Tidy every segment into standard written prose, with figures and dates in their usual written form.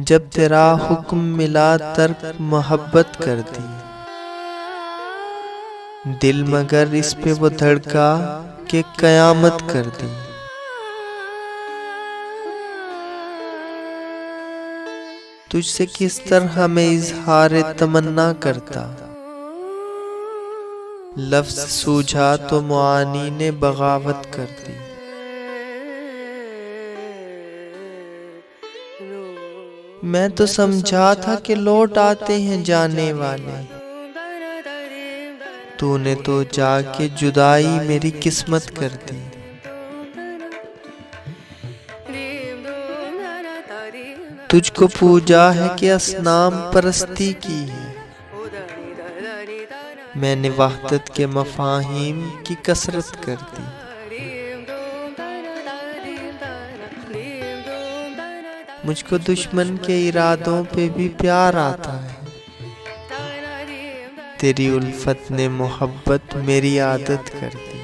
जब तेरा हुक्म मिला तर्क मोहब्बत कर दी, दिल मगर इस पे वो धड़का कि कयामत कर दी। तुझसे किस तरह मैं इजहार तमन्ना करता, लफ्ज़ सूझा तो मुआनी ने बगावत कर दी। मैं तो समझा था कि लौट आते हैं जाने वाले, तूने तो जाके जुदाई मेरी किस्मत कर दी। तुझको पूजा है कि असनाम परस्ती की है, मैंने वहदत के मफाहिम की कसरत कर दी। मुझको दुश्मन के इरादों पे भी प्यार आता है, तेरी उल्फत ने मोहब्बत मेरी आदत कर दी।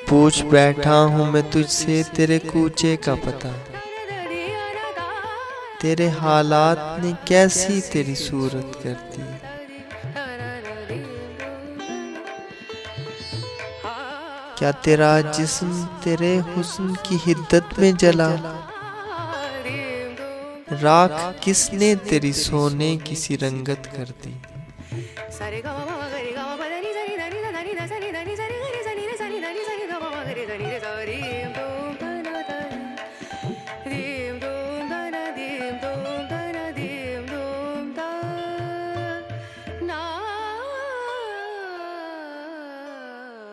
पूछ बैठा हूँ मैं तुझसे तेरे कूचे का पता, तेरे हालात ने कैसी तेरी सूरत कर दी। क्या तेरा जिस्म तेरे हुस्न की हिद्दत में जला, राख किसने तेरी सोने की सी रंगत कर दी।